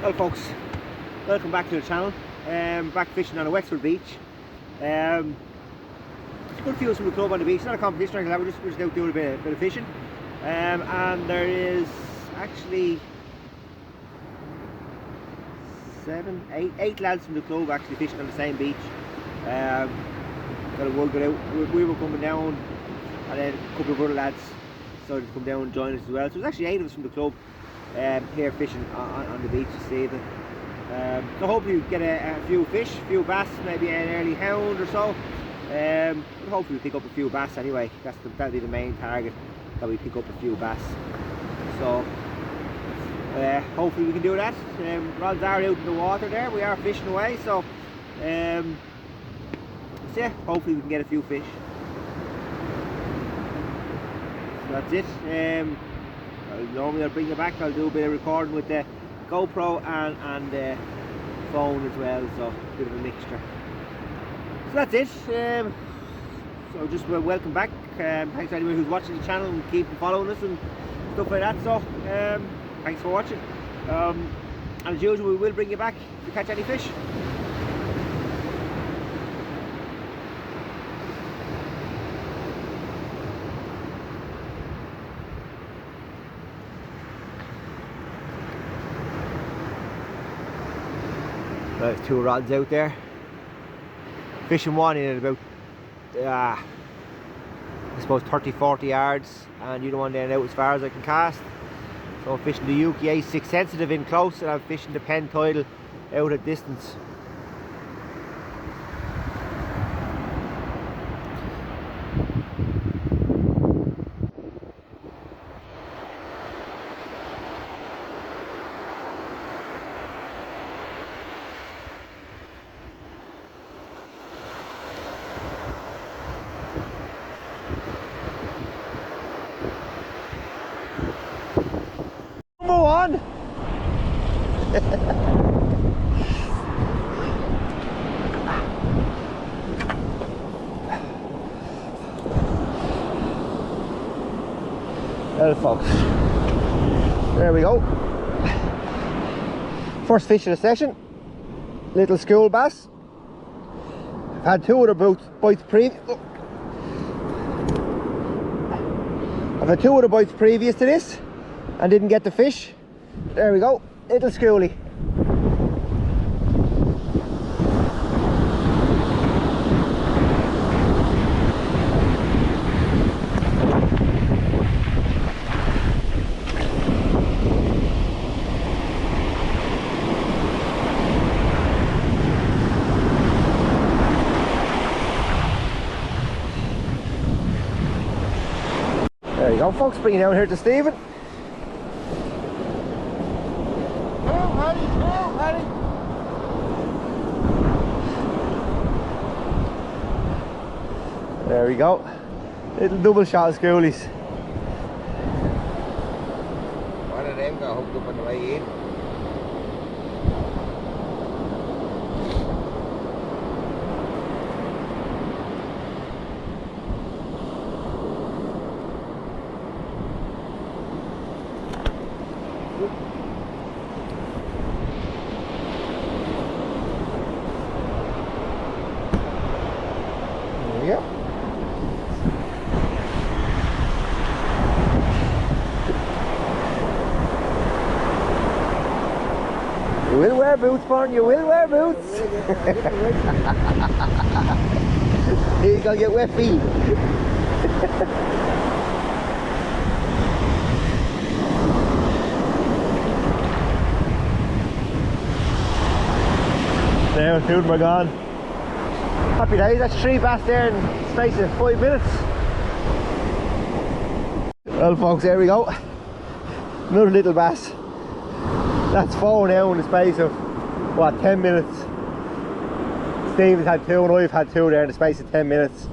Well folks, welcome back to the channel. Back fishing on a Wexford beach. Good views from the club on the beach. It's not a competition or anything like that, we're just out doing a bit of fishing. And there is actually 8 lads from the club actually fishing on the same beach. Got a work it out. We were coming down, and then a couple of other lads decided to come down and join us as well. So there's actually 8 of us from the club here fishing on the beach this evening. So hopefully we get a few fish, a few bass, maybe an early hound or so. But hopefully we pick up a few bass anyway. That'll be the main target, that we pick up a few bass. So hopefully we can do that. Rods are out in the water there, we are fishing away, so yeah, hopefully we can get a few fish. So that's it. Normally I'll bring you back, I'll do a bit of recording with the GoPro and the phone as well, so a bit of a mixture. So that's it. So just welcome back. Thanks to anyone who's watching the channel and keep following us and stuff like that. So thanks for watching. And as usual, we will bring you back to catch any fish. There's 2 rods out there. Fishing one in at about I suppose 30-40 yards, and the other one then out as far as I can cast. So I'm fishing the Uke A6 sensitive in close, and I'm fishing the Penn Tidal out at distance. Number 1! Well folks, there we go. First fish of the session, little school bass. I've had 2 other bites previous to this and didn't get the fish. There we go, little schoolie. There you go folks, bring it down here to Stephen. There we go, little double shot of schoolies. One of them got hooked up on the way in. There we go. You will wear boots, Barn, you will wear boots. You're gonna get wet feet. There, food we're gone. Happy days, that's 3 bass there in the space of 5 minutes. Well folks, there we go. Another little bass. That's 4 now in the space of, what, 10 minutes. Stephen's had 2 and I've had 2 there in the space of 10 minutes.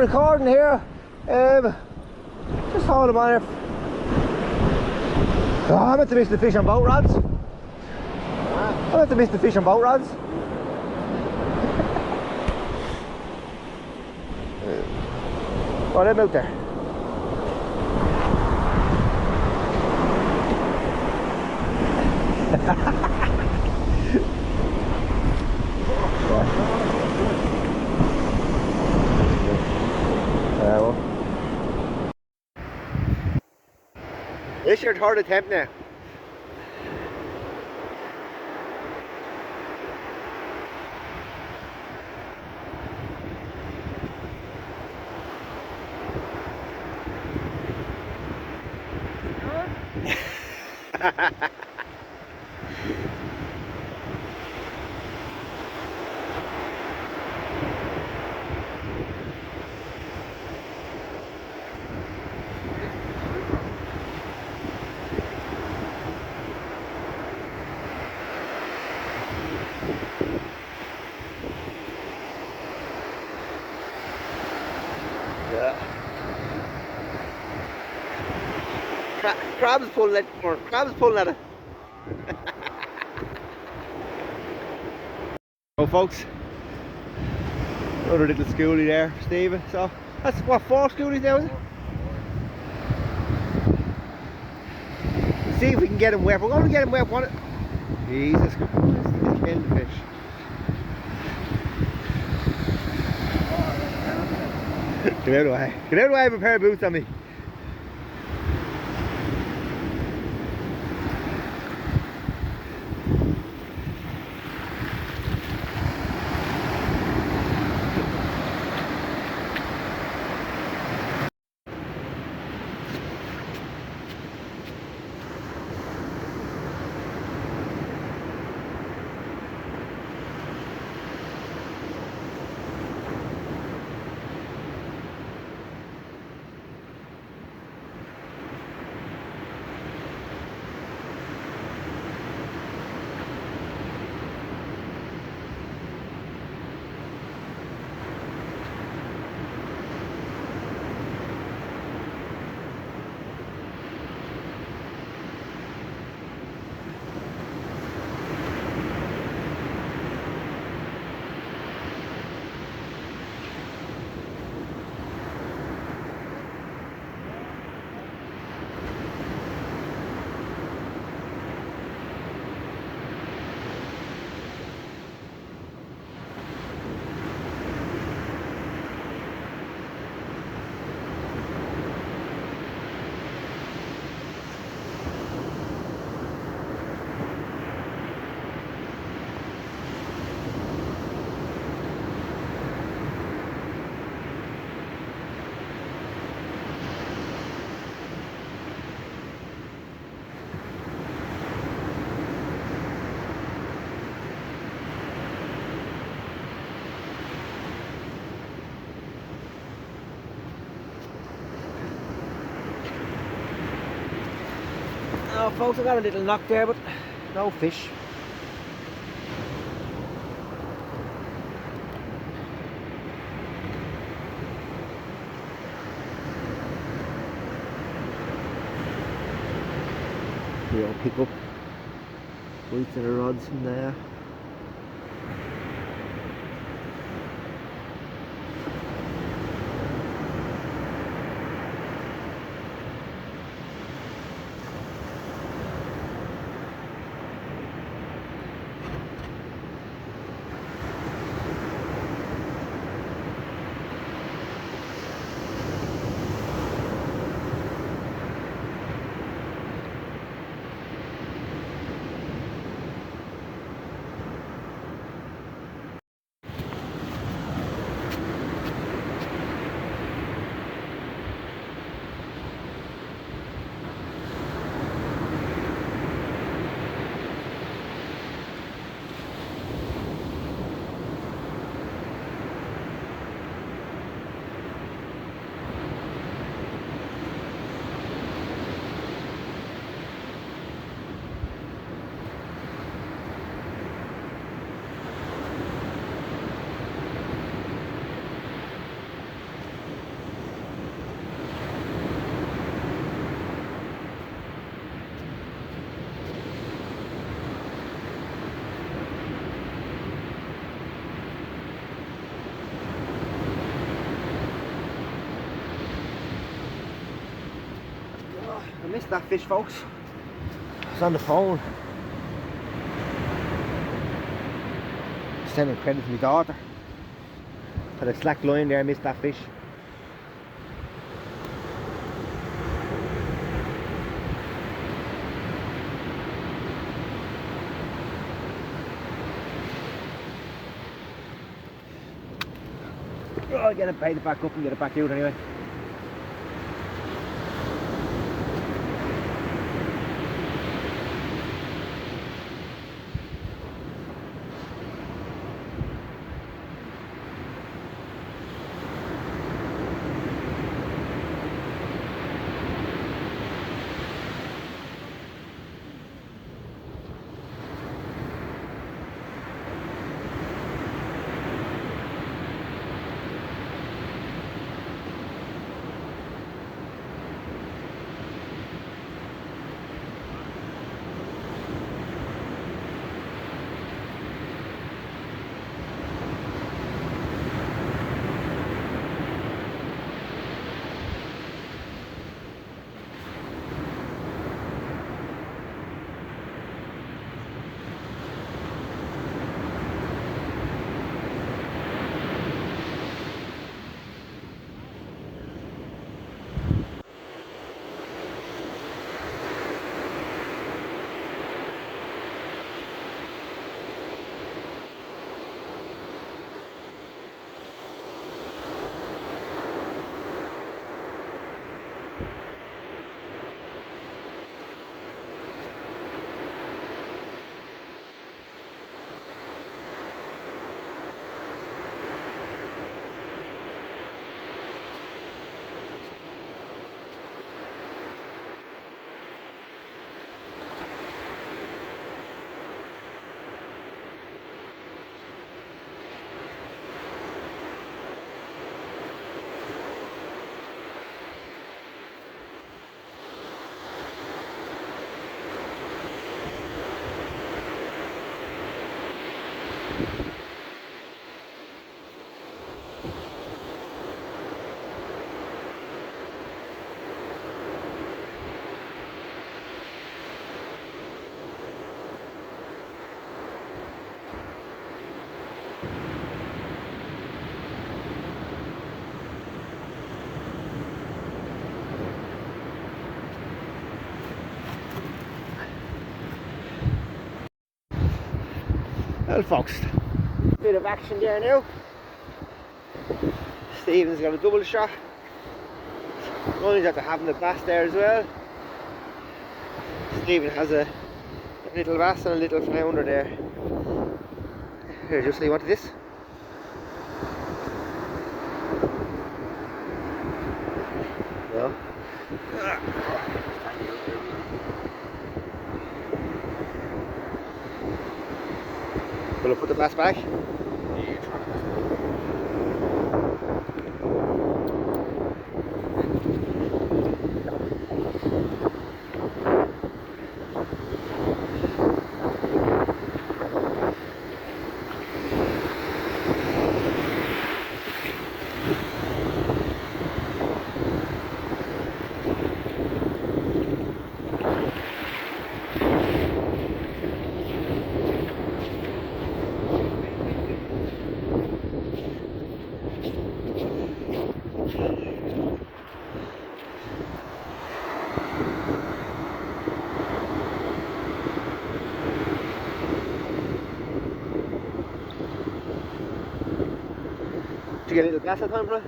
recording here. Just hold them on here. Oh, I meant to miss the fish on boat rods. I meant to miss the fish on boat rods. Oh, them out there. Well. This is your third attempt now. Crab's pulling at more. Crab's pulling at it. Oh, folks, another little schoolie there, Stephen. So that's what, 4 schoolies now, is it? Let's see if we can get him wet. We're going to get him wet, won't it? Jesus Christ, he's killing the fish. Get out of the way. Get out of the way, I have a pair of boots on me. Oh, folks, I got a little knock there, but no fish. We'll pick up bites of the rods from there. missed that fish, folks. It's on the phone. Sending credit to my daughter. Had a slack line there, I missed that fish. Oh, I'll get it, bait it back up and get it back out anyway. Well, folks, bit of action there now. Stephen's got a double shot. Ronnie's after having the bass there as well. Stephen has a little bass and a little flounder there. Here, just so you wanted this. No. Will I put the bass back? Did you get a little gas that time, bro?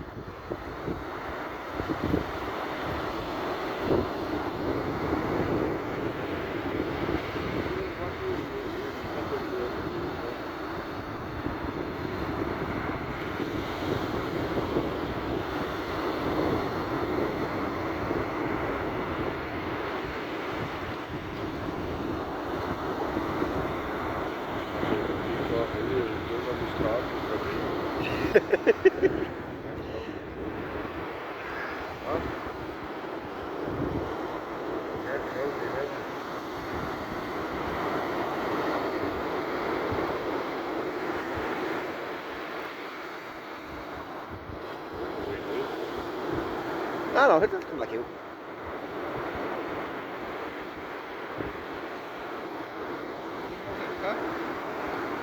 No, it doesn't come like you.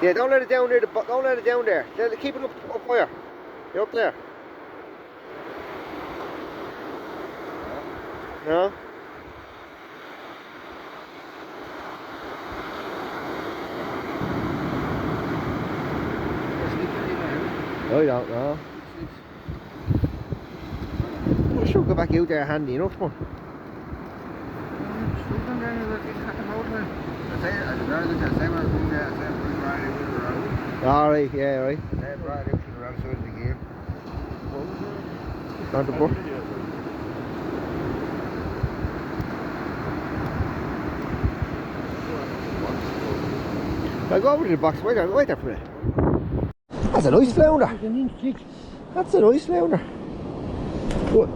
Yeah, don't let it down there. Don't let it down there. Keep it up higher. You're up there. No? I don't know. I should go back out there handy enough, man. Alright, yeah, right. Not the book. I'll go over to the box. Wait there for a minute. That's a nice flounder. That's a nice flounder. Good.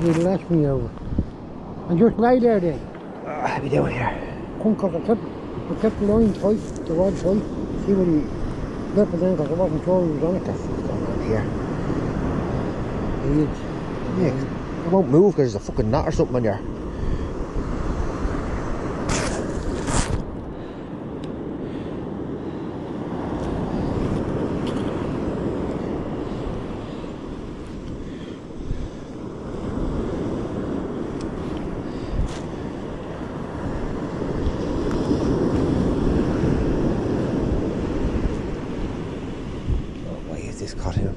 He'll lash me over. And just lay there then. I'll be down here. Come, because I kept the line tight, the rod tight. See when he left it then, because I wasn't sure he was on it. That's what's going on here. He is. Yeah, it won't move because there's a fucking knot or something on there. This caught him.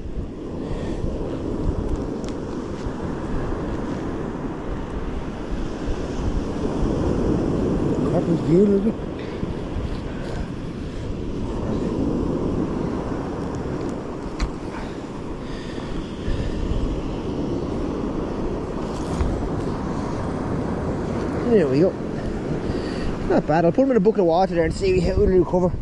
That was deal, is it? There we go. Not bad. I'll put him in a bucket of water there and see how it'll recover.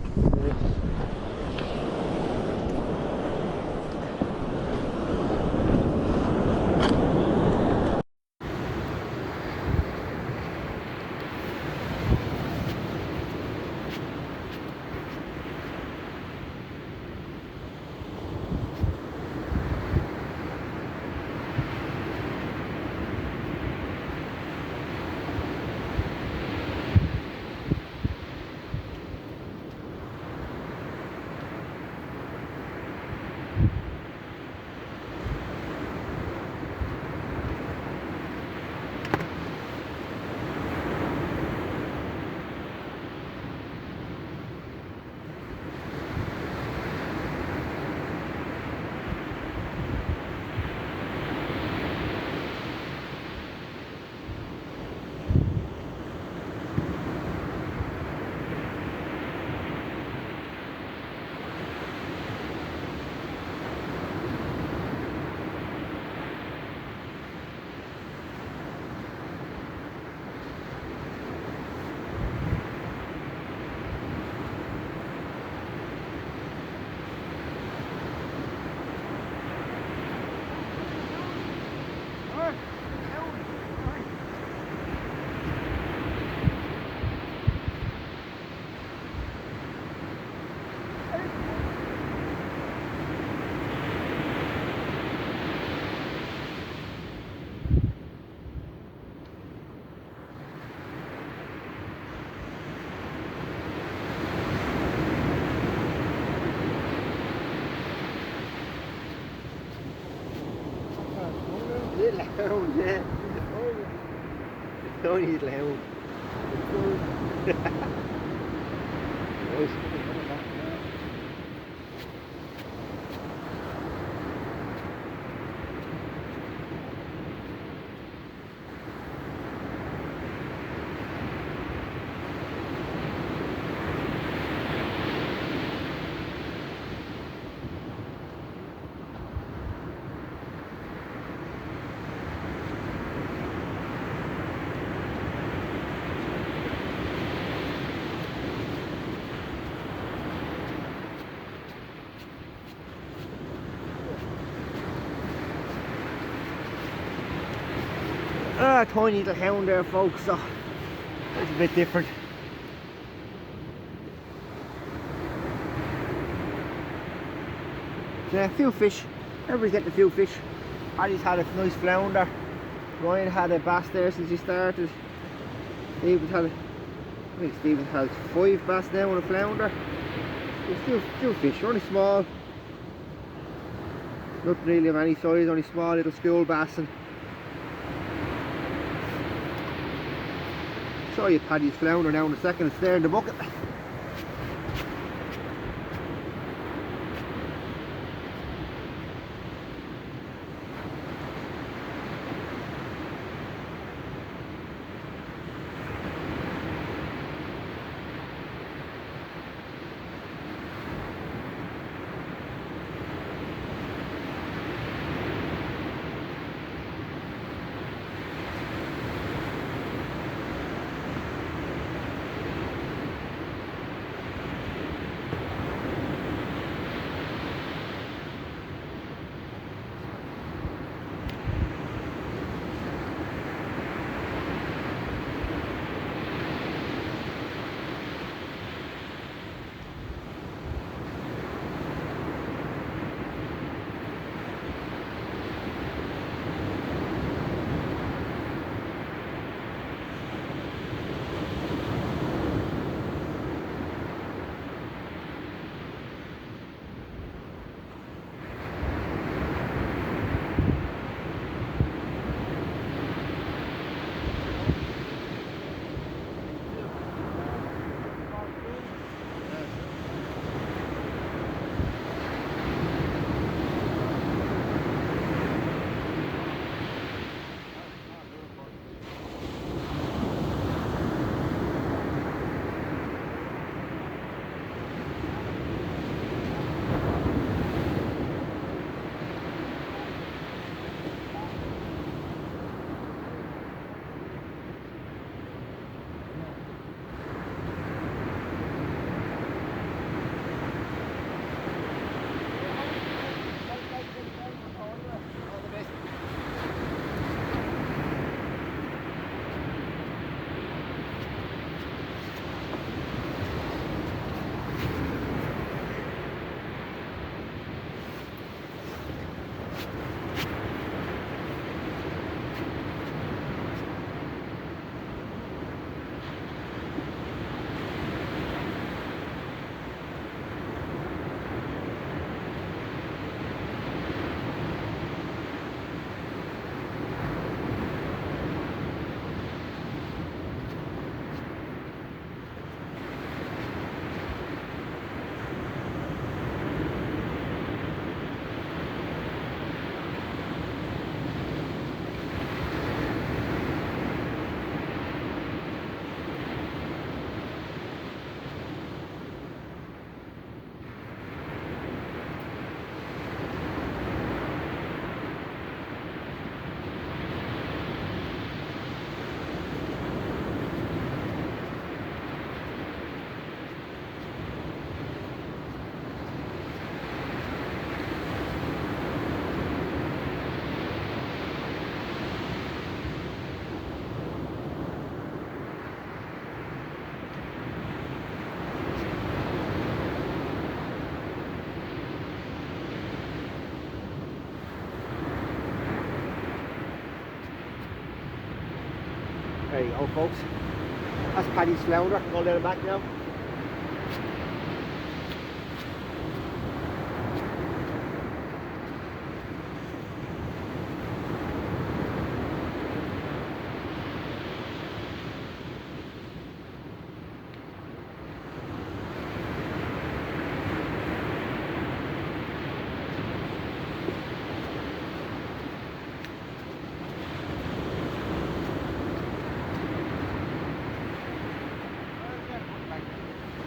Little hound, yeah. Only little hound. Nice. Tiny little hound there, folks, so it's a bit different. Yeah, a few fish. Everybody's getting a few fish. Paddy's had a nice flounder. Ryan had a bass there since he started. Stephen had, I think Stephen has 5 bass now and a flounder. There's still fish, only small. Nothing really of any size, only small little school bass. And show you Paddy's flounder now in a second. It's there in the bucket. There you go, folks. That's Paddy's flounder. I'm going to let him back now.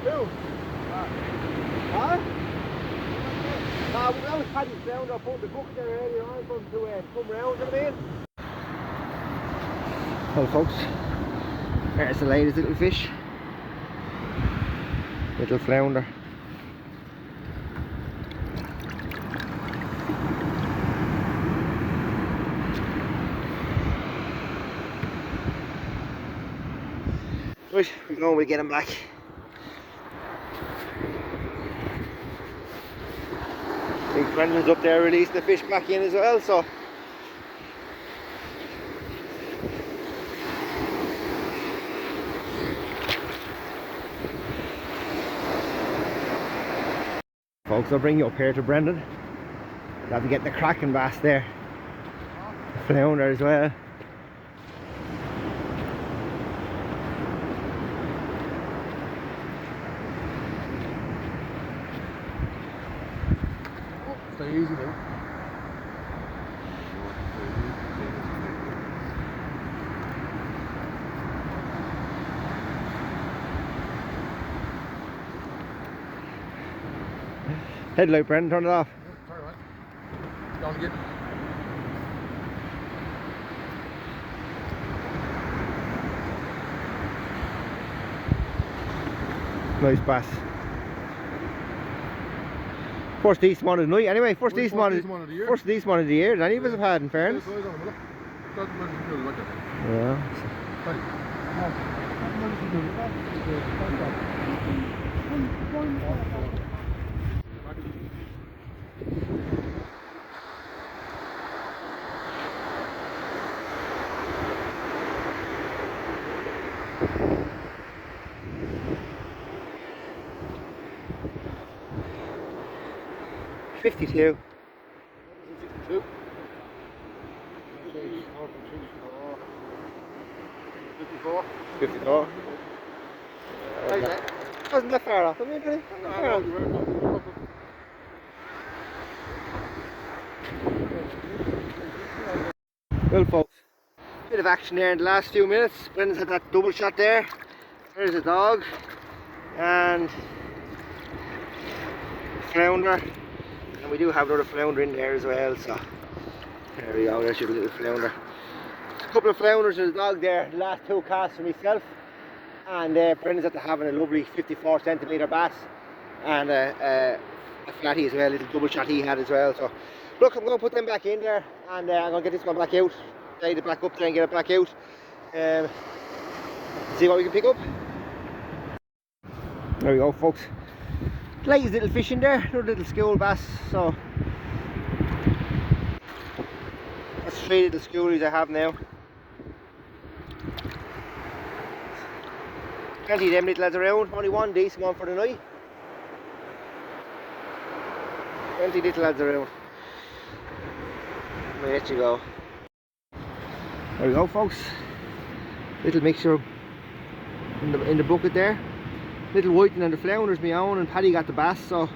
Who? Huh? That was Paddy's flounder. I put the book there earlier on for him to come round, you know what I mean? Well, folks, there's the latest little fish. Little flounder. Right, we're going to get him back. Big Brendan's up there releasing the fish back in as well, so folks, I'll bring you up here to Brendan. You'll have to get the cracking bass there. Flounder as well. Stay easy now. Headlight, Brendan, turn it off. Turn it on. Down again. Nice bass. First decent one of the night anyway, first decent one of the year. First decent one of the year that any of us have had, in fairness. Yeah. $52. 52. 54. 54. Wasn't that far off, I mean, really? Wasn't that far off. Well folks, bit of action there in the last few minutes. Brendan's had that double shot there. There's a dog and flounder, and we do have another flounder in there as well, so there we go, there's your little flounder. There's a couple of flounders and a dog there, the last two casts for myself, and Brendan's after having a lovely 54 centimetre bass and a flatty as well, a little double shot he had as well. So look, I'm going to put them back in there, and I'm going to get this one back out, tie it back up there and get it back out, see what we can pick up. There we go folks, nice little fish in there, another little school bass. So that's 3 little schoolies I have now. Plenty of them little lads around, only one decent one for the night. Plenty little lads around. I'll let you go. There we go folks, little mixture in the bucket there. Little whiting and the flounders my own, and Paddy got the bass, so a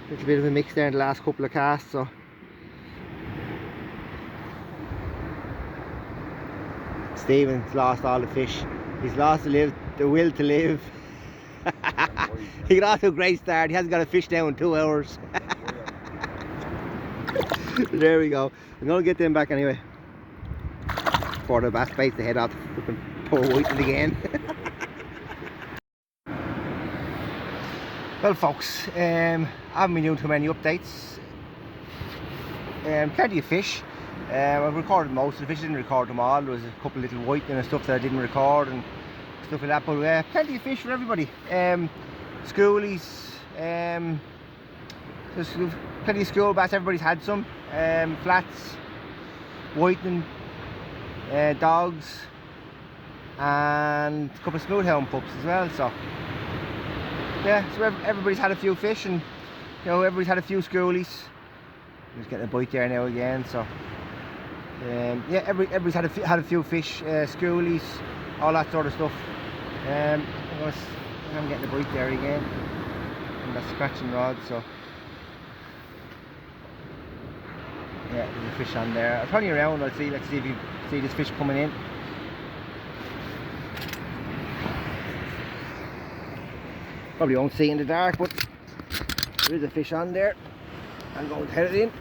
little bit of a mix there in the last couple of casts. So Stephen's lost all the fish, he's lost the will to live. He got off to a great start, he hasn't got a fish down in 2 hours. There we go, I'm going to get them back anyway before the bass bites the head off the poor whiting again. Well folks, I haven't been doing too many updates. Plenty of fish. I've recorded most of the fish, didn't record them all. There was a couple of little whiting and stuff that I didn't record and stuff like that, but plenty of fish for everybody. Schoolies, there's plenty of school bass, everybody's had some. Flats, whiting, dogs, and a couple of smoothhound pups as well. So yeah, so everybody's had a few fish, and you know, everybody's had a few schoolies. Just getting a bite there now again. So yeah, everybody's had a few fish, schoolies, all that sort of stuff. I'm getting a bite there again, and that scratching rod. So yeah, there's a fish on there. I'll turn you around. Let's see if you see this fish coming in. Probably won't see in the dark, but there is a fish on there. I'm going to head it in.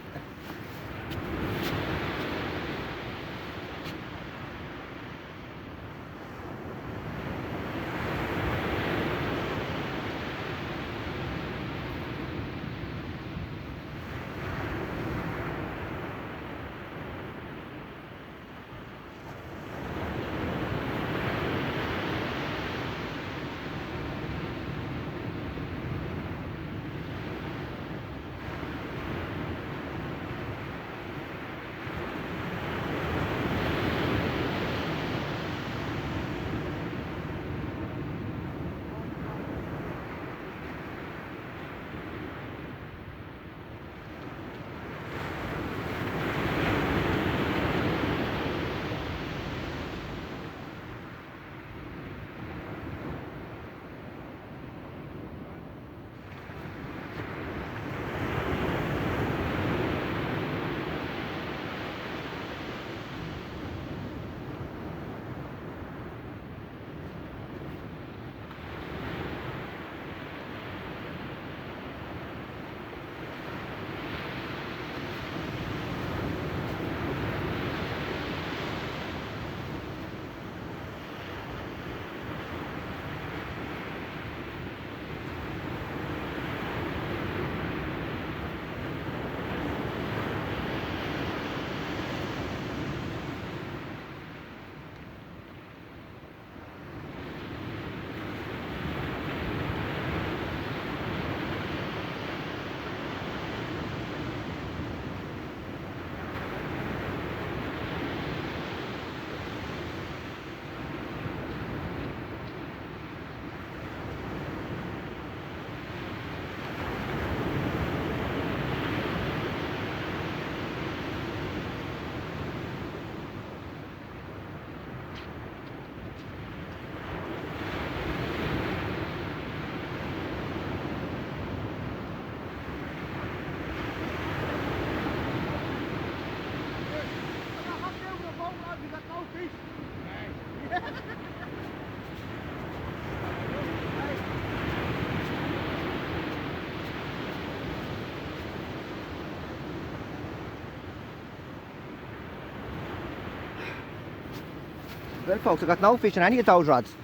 Well folks, I got no fish in any of those rods.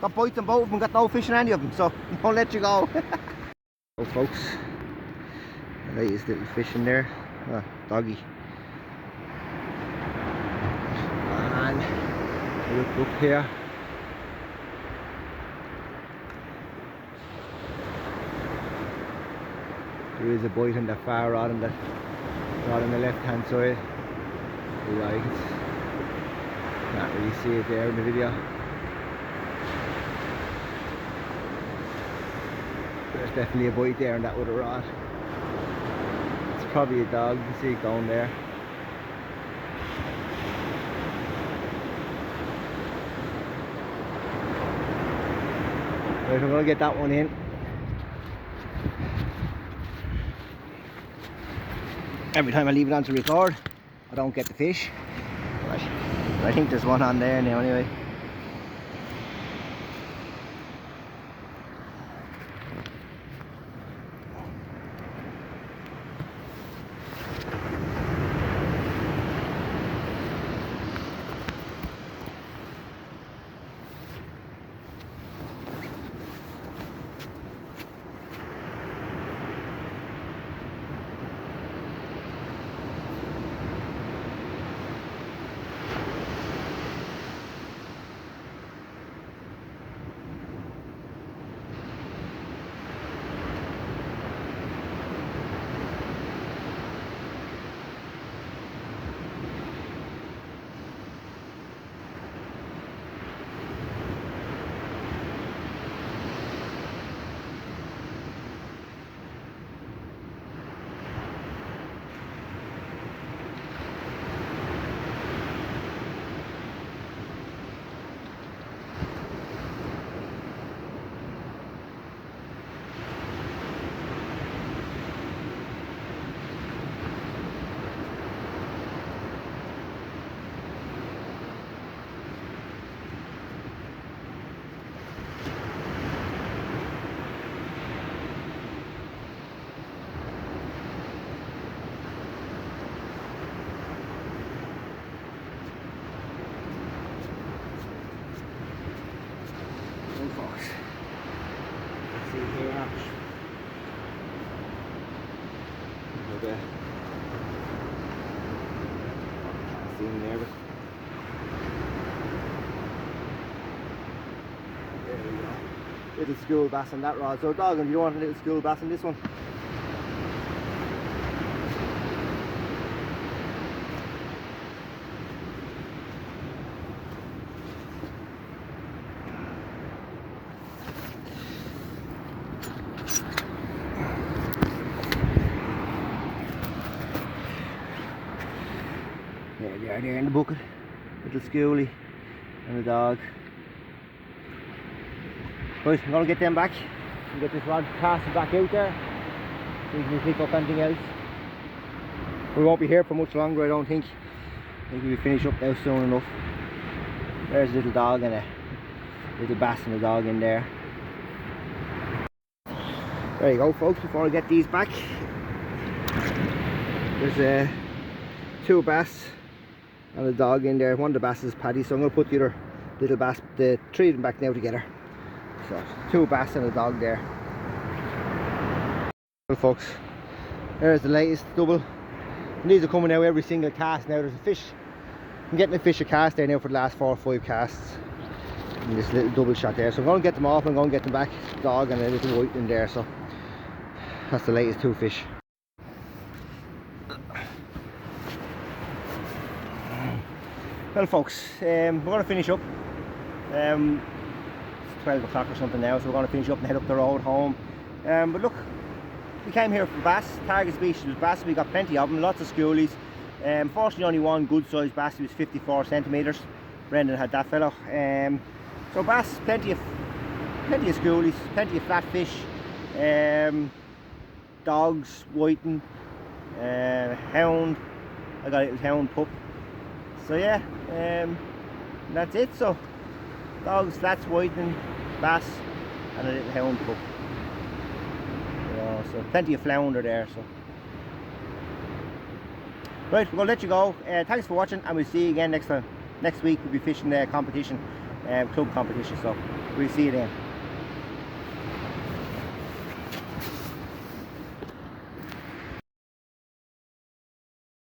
Got bites on both of them, got no fish in any of them, so won't let you go. So folks, the latest little fish in there. Oh, doggy. And look up here. There is a bite on the far rod on the left hand side. Right. Can't really see it there in the video. There's definitely a bite there on that with a rod. It's probably a dog, you can see it going there. Right, I'm going to get that one in. Every time I leave it on to record, I don't get the fish. Right. I think there's one on there now anyway. See here. Okay. See him there, but there we go. Little school bass on that rod. So dog, and you want a little school bass on this one? There they are there in the bucket. Little schoolie and a dog. Right, I'm going to get them back and get this rod casted back out there so we can pick up anything else. We won't be here for much longer, I don't think. I think we'll finish up now soon enough. There's a little dog and a little bass and a dog in there. There you go folks, before I get these back. There's two bass and a dog in there. One of the bass is Paddy, so I'm going to put the other little bass, the three of them back now together. So two bass and a dog there. Well folks, there's the latest double. And these are coming out every single cast now. There's a fish, I'm getting a fish a cast there now for the last 4 or 5 casts. And this little double shot there. So I'm going to get them off and I'm going to get them back. Dog and a little white in there. So that's the latest 2 fish. Well folks, we're going to finish up. It's 12 o'clock or something now, so we're going to finish up and head up the road home. But look, we came here for bass. Target species was bass. We got plenty of them, lots of schoolies. Fortunately only one good sized bass. He was 54 centimetres. Brendan had that fellow. So bass, plenty of schoolies, plenty of flat fish, dogs, whiting, hound. I got a little hound pup. So yeah, that's it. So dogs, flats, whiting, bass, and a little hound pup. You know, so plenty of flounder there. So right, we're gonna let you go. Thanks for watching, and we'll see you again next time. Next week we'll be fishing the competition, club competition. So we'll see you then.